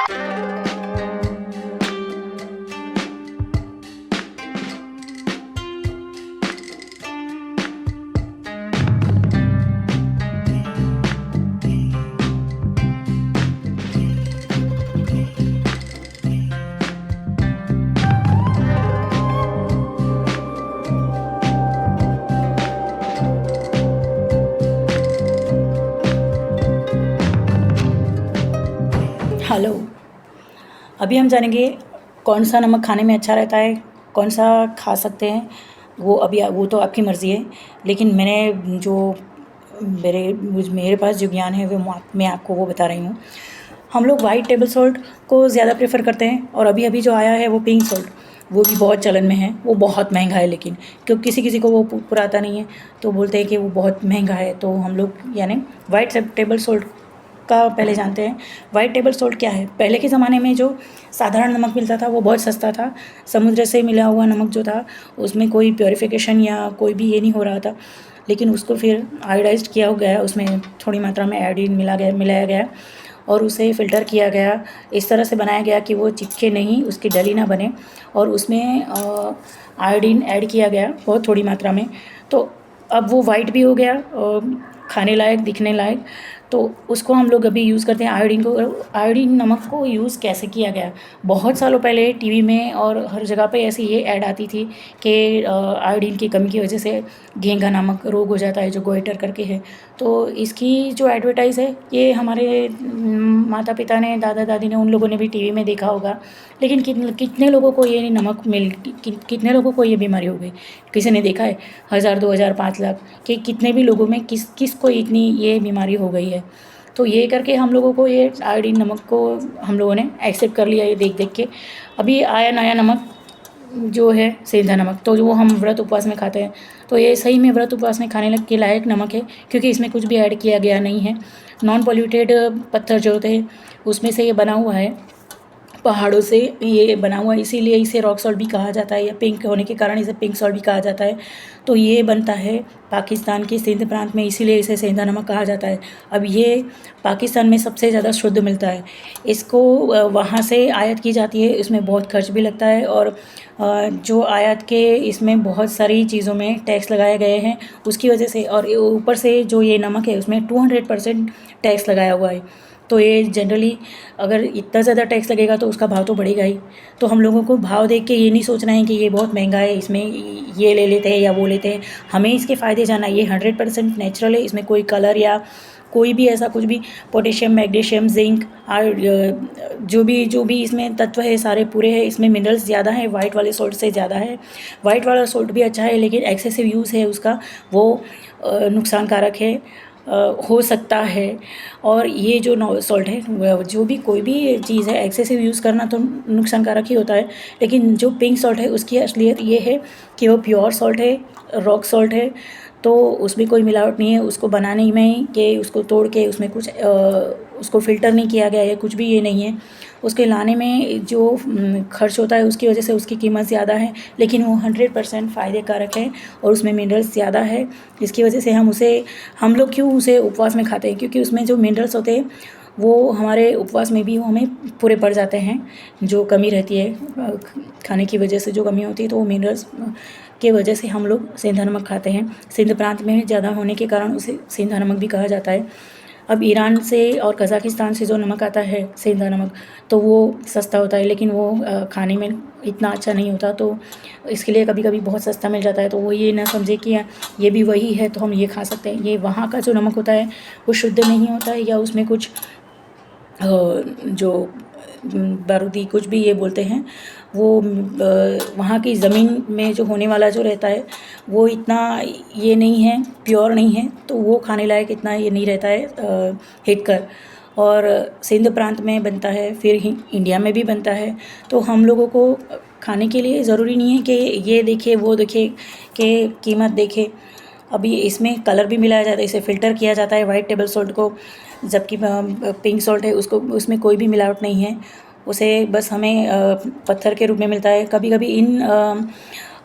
Hello. अभी हम जानेंगे कौन सा नमक खाने में अच्छा रहता है, कौन सा खा सकते हैं। वो तो आपकी मर्ज़ी है, लेकिन मेरे पास जो ज्ञान है मैं आपको वो बता रही हूँ। हम लोग वाइट टेबल सॉल्ट को ज़्यादा प्रेफ़र करते हैं, और अभी जो आया है वो पिंक सॉल्ट, वो भी बहुत चलन में है। वो बहुत महंगा है, लेकिन क्योंकि किसी को वो पुराता नहीं है, तो बोलते हैं कि वो बहुत महंगा है। तो हम लोग यानी वाइट टेबल सॉल्ट का पहले जानते हैं। वाइट टेबल सॉल्ट क्या है? पहले के ज़माने में जो साधारण नमक मिलता था वो बहुत सस्ता था। समुद्र से मिला हुआ नमक जो था, उसमें कोई प्योरीफिकेशन या कोई भी ये नहीं हो रहा था, लेकिन उसको फिर आयोडाइज़्ड किया गया, उसमें थोड़ी मात्रा में आयोडीन मिलाया गया और उसे फ़िल्टर किया गया। इस तरह से बनाया गया कि वो चिपके नहीं, उसकी डली ना बने, और उसमें आयोडीन ऐड किया गया बहुत थोड़ी मात्रा में। तो अब वो वाइट भी हो गया और खाने लायक, दिखने लायक। तो उसको हम लोग अभी यूज़ करते हैं। आयोडीन नमक को यूज़ कैसे किया गया? बहुत सालों पहले टीवी में और हर जगह पे ऐसी ये ऐड आती थी कि आयोडीन की कमी की वजह से घेंघा नामक रोग हो जाता है, जो गोइटर करके है। तो इसकी जो एडवर्टाइज़ है, ये हमारे माता पिता ने, दादा दादी ने, उन लोगों ने भी टीवी में देखा होगा। लेकिन कितने लोगों को ये नमक कितने लोगों को ये बीमारी हो गई? किसी ने देखा है? 1000, 2000, 5 लाख कि कितने भी लोगों में किस को इतनी ये बीमारी हो गई है। तो ये करके हम लोगों को ये आयोडीन नमक को हम लोगों ने एक्सेप्ट कर लिया, ये देख के। अभी आया नया नमक जो है सेंधा नमक, तो वो हम व्रत उपवास में खाते हैं। तो ये सही में व्रत उपवास में खाने के लायक नमक है, क्योंकि इसमें कुछ भी ऐड किया गया नहीं है। नॉन पॉल्यूटेड पत्थर जो होते हैं उसमें से ये बना हुआ है, पहाड़ों से ये बना हुआ है, इसीलिए इसे रॉक सॉल्ट भी कहा जाता है, या पिंक होने के कारण इसे पिंक सॉल्ट भी कहा जाता है। तो ये बनता है पाकिस्तान के सिंध प्रांत में, इसीलिए इसे सेंधा नमक कहा जाता है। अब ये पाकिस्तान में सबसे ज़्यादा शुद्ध मिलता है। इसको वहाँ से आयात की जाती है, इसमें बहुत खर्च भी लगता है, और जो आयात के इसमें बहुत सारी चीज़ों में टैक्स लगाए गए हैं उसकी वजह से, और ऊपर से जो ये नमक है उसमें 200% टैक्स लगाया हुआ है। तो ये जनरली अगर इतना ज़्यादा टैक्स लगेगा तो उसका भाव तो बढ़ेगा ही। तो हम लोगों को भाव देख के ये नहीं सोचना है कि ये बहुत महंगा है, इसमें ये ले लेते हैं या वो लेते हैं। हमें इसके फ़ायदे जानना है। ये 100% नेचुरल है, इसमें कोई कलर या कोई भी ऐसा कुछ भी, पोटेशियम, मैग्नीशियम, जिंक और जो भी इसमें तत्व है सारे पूरे हैं। इसमें मिनरल्स ज़्यादा हैं, वाइट वाले सॉल्ट से ज़्यादा है। वाइट वाला सॉल्ट भी अच्छा है, लेकिन एक्सेसिव यूज़ है उसका, वो नुकसानकारक है, हो सकता है। और ये जो सॉल्ट है, जो भी कोई भी चीज़ है, एक्सेसिव यूज़ करना तो नुकसानकारक ही होता है। लेकिन जो पिंक सॉल्ट है उसकी असलियत ये है कि वो प्योर सॉल्ट है, रॉक सॉल्ट है, तो उसमें कोई मिलावट नहीं है। उसको बनाने में कि उसको तोड़ के उसमें कुछ उसको फ़िल्टर नहीं किया गया है, कुछ भी ये नहीं है। उसके लाने में जो खर्च होता है उसकी वजह से उसकी कीमत ज़्यादा है, लेकिन वो 100% फ़ायदे कारक है और उसमें मिनरल्स ज़्यादा है। इसकी वजह से हम लोग क्यों उसे उपवास में खाते हैं, क्योंकि उसमें जो मिनरल्स होते हैं वो हमारे उपवास में भी हमें पूरे पड़ जाते हैं। जो कमी रहती है खाने की वजह से, जो कमी होती है, तो वो मिनरल्स के वजह से हम लोग सेंधा नमक खाते हैं। सिंध प्रांत में ज़्यादा होने के कारण उसे सेंधा नमक भी कहा जाता है। अब ईरान से और कज़ाकिस्तान से जो नमक आता है सेंधा नमक, तो वो सस्ता होता है, लेकिन वो खाने में इतना अच्छा नहीं होता। तो इसके लिए कभी कभी बहुत सस्ता मिल जाता है, तो वो ये ना समझे कि ये भी वही है तो हम ये खा सकते हैं। ये वहाँ का जो नमक होता है वो शुद्ध नहीं होता है, या उसमें कुछ जो बारूदी कुछ भी ये बोलते हैं, वो वहाँ की ज़मीन में जो होने वाला जो रहता है वो इतना ये नहीं है, प्योर नहीं है, तो वो खाने लायक इतना ये नहीं रहता है हितकर। और सिंध प्रांत में बनता है, फिर ही इंडिया में भी बनता है। तो हम लोगों को खाने के लिए ज़रूरी नहीं है कि ये देखे वो देखे कि कीमत देखे। अभी इसमें कलर भी मिलाया जाता है, इसे फ़िल्टर किया जाता है वाइट टेबल सॉल्ट को, जबकि पिंक सॉल्ट है उसको, उसमें कोई भी मिलावट नहीं है। उसे बस हमें पत्थर के रूप में मिलता है। कभी कभी इन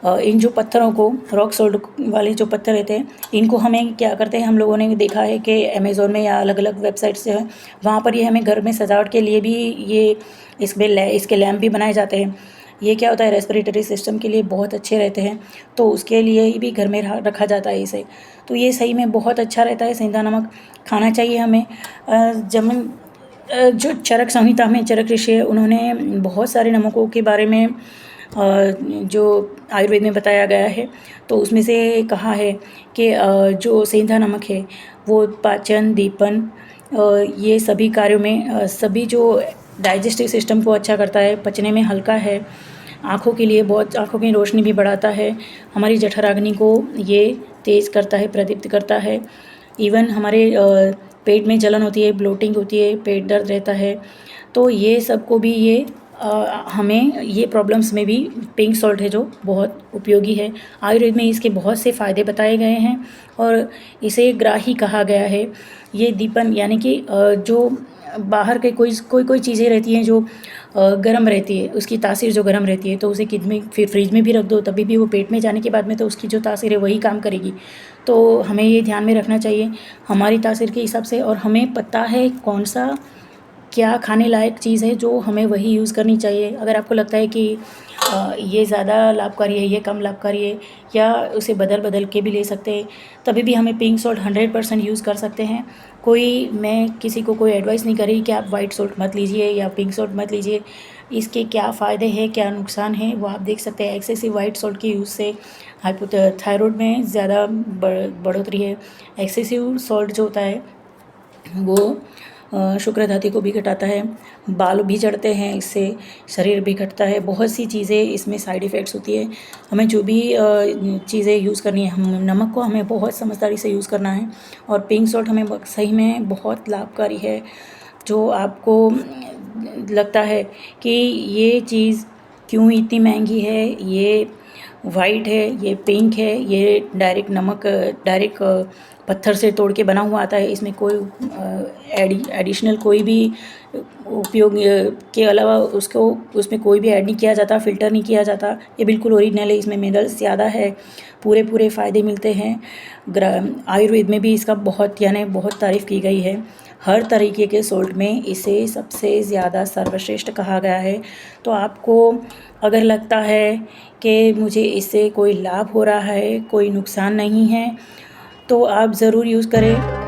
इन जो पत्थरों को रॉक सॉल्ट वाले जो पत्थर रहते हैं, इनको हमें क्या करते हैं, हम लोगों ने देखा है कि अमेज़ोन में या अलग अलग वेबसाइट से है, वहाँ पर ये हमें घर में सजावट के लिए भी ये इसके लैम्प भी बनाए जाते हैं। ये क्या होता है, रेस्पिरेटरी सिस्टम के लिए बहुत अच्छे रहते हैं, तो उसके लिए भी घर में रखा जाता है इसे। तो ये सही में बहुत अच्छा रहता है, सेंधा नमक खाना चाहिए हमें। जो चरक संहिता में चरक ऋषि है, उन्होंने बहुत सारे नमकों के बारे में जो आयुर्वेद में बताया गया है, तो उसमें से कहा है कि जो सेंधा नमक है वो पाचन, दीपन, ये सभी कार्यों में, सभी जो डाइजेस्टिव सिस्टम को अच्छा करता है, पचने में हल्का है, आँखों के लिए बहुत, आँखों की रोशनी भी बढ़ाता है, हमारी जठराग्नि को ये तेज़ करता है, प्रदीप्त करता है। इवन हमारे पेट में जलन होती है, ब्लोटिंग होती है, पेट दर्द रहता है, तो ये सबको भी ये हमें ये प्रॉब्लम्स में भी पिंक सॉल्ट है जो बहुत उपयोगी है। आयुर्वेद में इसके बहुत से फ़ायदे बताए गए हैं और इसे ग्राही कहा गया है। ये दीपन यानी कि जो बाहर के कोई चीज़ें रहती हैं जो गर्म रहती है, उसकी तासीर जो गर्म रहती है, तो उसे किड में फिर फ्रिज में भी रख दो, तभी भी वो पेट में जाने के बाद में तो उसकी जो तासीर है वही काम करेगी। तो हमें ये ध्यान में रखना चाहिए हमारी तासीर के हिसाब से, और हमें पता है कौन सा क्या खाने लायक चीज़ है जो हमें वही यूज़ करनी चाहिए। अगर आपको लगता है कि ये ज़्यादा लाभकारी है, ये कम लाभकारी है, या उसे बदल के भी ले सकते हैं, तभी भी हमें पिंक सॉल्ट 100% यूज़ कर सकते हैं। मैं किसी को कोई एडवाइस नहीं कर रही कि आप वाइट सॉल्ट मत लीजिए या पिंक सॉल्ट मत लीजिए। इसके क्या फ़ायदे हैं, क्या नुकसान हैं, वो आप देख सकते हैं। एक्सेसिव वाइट सॉल्ट के यूज़ से थायराइड में ज़्यादा बढ़ोतरी है। एक्सेसिव सॉल्ट जो होता है वो शुक्र धातु को भी घटाता है, बाल भी झड़ते हैं इससे, शरीर भी घटता है, बहुत सी चीज़ें इसमें साइड इफ़ेक्ट्स होती है। हमें जो भी चीज़ें यूज़ करनी है, हम नमक को हमें बहुत समझदारी से यूज़ करना है, और पिंक सॉल्ट हमें सही में बहुत लाभकारी है। जो आपको लगता है कि ये चीज़ क्यों इतनी महंगी है, ये वाइट है, ये पिंक है, ये डायरेक्ट नमक डायरेक्ट पत्थर से तोड़ के बना हुआ आता है, इसमें कोई एडिशनल कोई भी उपयोग के अलावा उसमें कोई भी ऐड नहीं किया जाता, फ़िल्टर नहीं किया जाता। ये बिल्कुल ओरिजिनल है, इसमें मिनरल्स ज़्यादा है, पूरे फ़ायदे मिलते हैं। आयुर्वेद में भी इसका बहुत तारीफ़ की गई है। हर तरीके के सॉल्ट में इसे सबसे ज़्यादा सर्वश्रेष्ठ कहा गया है। तो आपको अगर लगता है कि मुझे इससे कोई लाभ हो रहा है, कोई नुकसान नहीं है, तो आप ज़रूर यूज़ करें।